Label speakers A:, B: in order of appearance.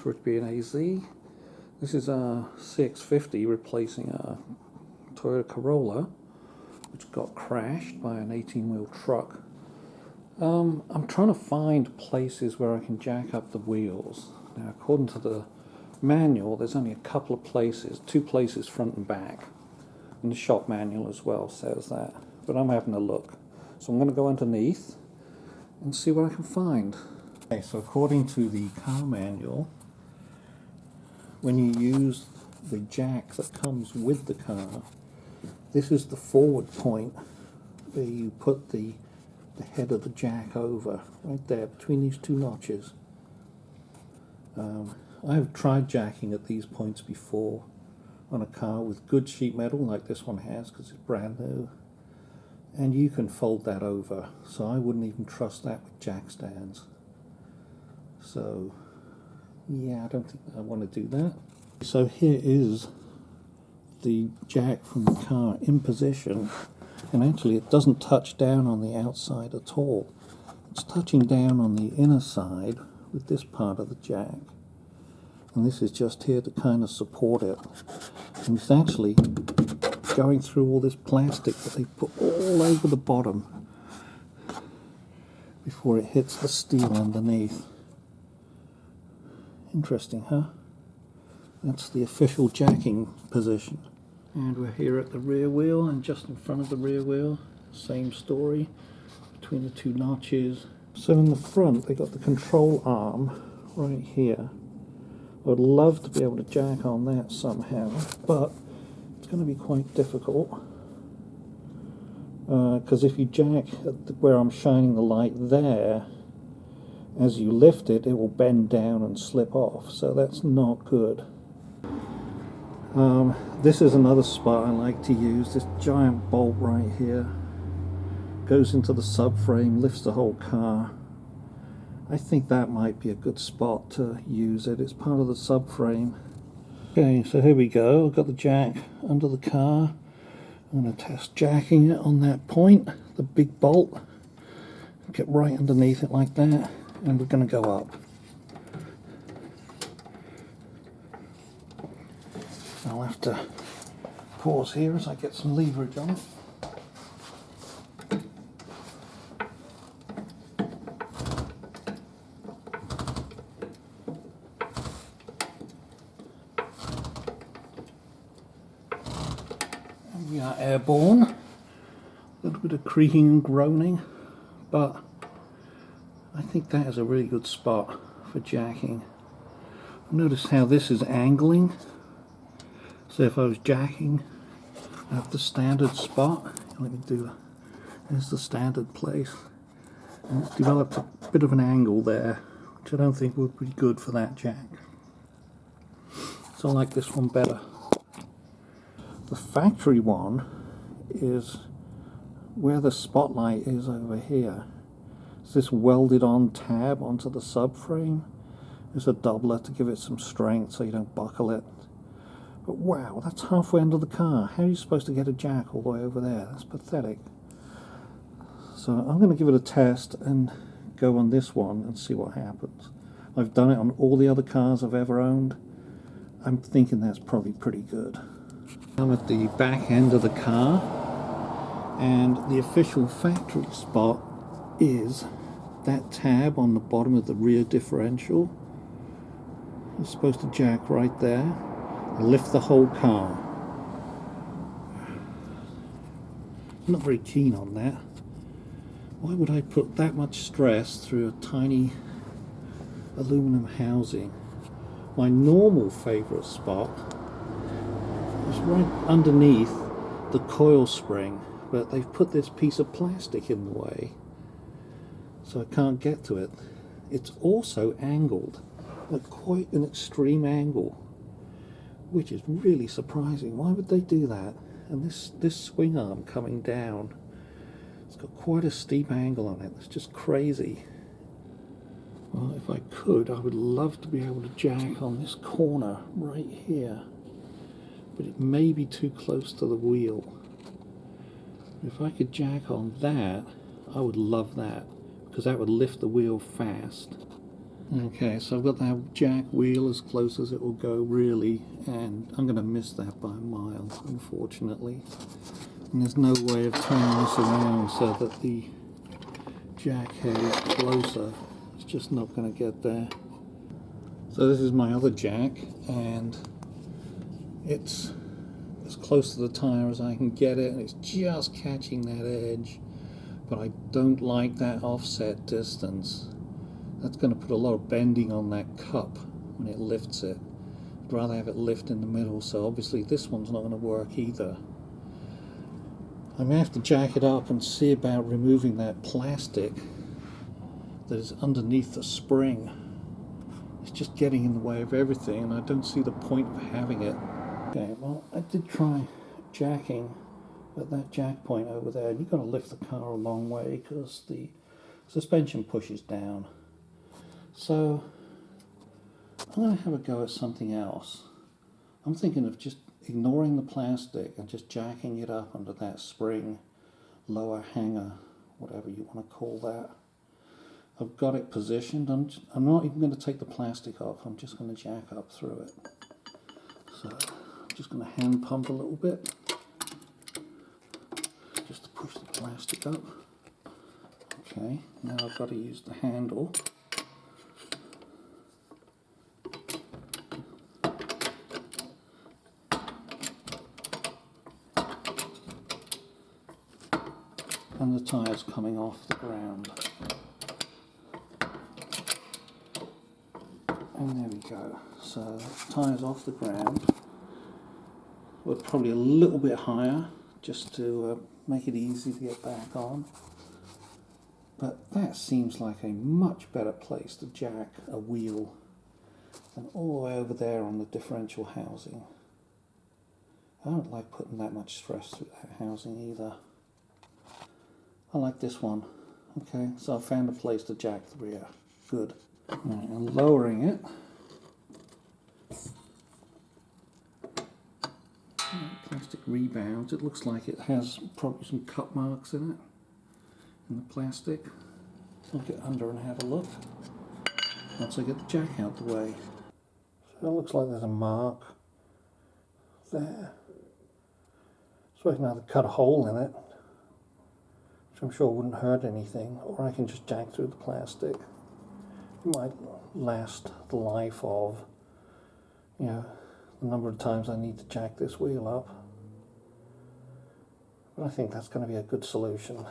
A: For it to be an AZ. This is a CX50 replacing a Toyota Corolla, which got crashed by an 18-wheel truck. I'm trying to find places where I can jack up the wheels. Now, according to the manual, there's only a couple of places, 2 places front and back, and the shop manual as well says that. But I'm having a look, so I'm going to go underneath and see what I can find. Okay, so according to the car manual, when you use the jack that comes with the car, this is the forward point where you put the head of the jack over, right there between these 2 notches. I've tried jacking at these points before on a car with good sheet metal like this one has, because it's brand new, and you can fold that over, so I wouldn't even trust that with jack stands. So yeah, I don't think I want to do that. So here is the jack from the car in position, and actually it doesn't touch down on the outside at all. It's touching down on the inner side with this part of the jack, and this is just here to kind of support it. And it's actually going through all this plastic that they put all over the bottom before it hits the steel underneath. Interesting, huh? That's the official jacking position. And we're here at the rear wheel, and just in front of the rear wheel, same story, between the 2 notches. So in the front, they got the control arm right here. I would love to be able to jack on that somehow, but it's going to be quite difficult. Because if you jack at where I'm shining the light there, as you lift it, it will bend down and slip off, so that's not good. This is another spot I like to use. This giant bolt right here goes into the subframe, lifts the whole car. I think that might be a good spot to use it. It's part of the subframe. Okay, so here we go. I've got the jack under the car. I'm going to test jacking it on that point, the big bolt. Get right underneath it like that, and we're going to go up. I'll have to pause here as I get some leverage on it. And we are airborne. A little bit of creaking and groaning, but I think that is a really good spot for jacking. Notice how this is angling. So if I was jacking at the standard spot, let me do, there's the standard place, and it's developed a bit of an angle there, which I don't think would be good for that jack. So I like this one better. The factory one is where the spotlight is over here. It's this welded on tab onto the subframe. There's a doubler to give it some strength so you don't buckle it. But wow, that's halfway under the car. How are you supposed to get a jack all the way over there? That's pathetic. So I'm going to give it a test and go on this one and see what happens. I've done it on all the other cars I've ever owned. I'm thinking that's probably pretty good. I'm at the back end of the car, and the official factory spot is that tab on the bottom of the rear differential. It's supposed to jack right there. Lift the whole car. I'm not very keen on that. Why would I put that much stress through a tiny aluminum housing? My normal favourite spot is right underneath the coil spring, but they've put this piece of plastic in the way, so I can't get to it. It's also angled at quite an extreme angle, which is really surprising. Why would they do that? And this swing arm coming down, it's got quite a steep angle on it. It's just crazy. Well, if I could, I would love to be able to jack on this corner right here, but it may be too close to the wheel. If I could jack on that, I would love that, because that would lift the wheel fast. Okay, so I've got that jack wheel as close as it will go, really, and I'm going to miss that by a mile, unfortunately. And there's no way of turning this around so that the jack head is closer. It's just not going to get there. So this is my other jack, and it's as close to the tire as I can get it, and it's just catching that edge. But I don't like that offset distance. That's going to put a lot of bending on that cup when it lifts it. I'd rather have it lift in the middle, so obviously this one's not going to work either. I may have to jack it up and see about removing that plastic that is underneath the spring. It's just getting in the way of everything, and I don't see the point of having it. Okay, well, I did try jacking at that jack point over there, and you've got to lift the car a long way because the suspension pushes down. So I'm going to have a go at something else. I'm thinking of just ignoring the plastic and just jacking it up under that spring lower hanger, whatever you want to call that. I've got it positioned. I'm not even going to take the plastic off. I'm just going to jack up through it. So I'm just going to hand pump a little bit just to push the plastic up. Okay, now I've got to use the handle. And the tyre's coming off the ground. And there we go. So the tyre's off the ground. We're probably a little bit higher just to make it easy to get back on. But that seems like a much better place to jack a wheel than all the way over there on the differential housing. I don't like putting that much stress through that housing either. I like this one. Okay, so I found a place to jack the rear. Good. Right, I'm lowering it. Plastic rebounds. It looks like it has probably some cut marks in it, in the plastic. I'll get under and have a look once I get the jack out the way. So it looks like there's a mark there. So I can either cut a hole in it, which I'm sure wouldn't hurt anything, or I can just jack through the plastic. It might last the life of, the number of times I need to jack this wheel up. But I think that's going to be a good solution.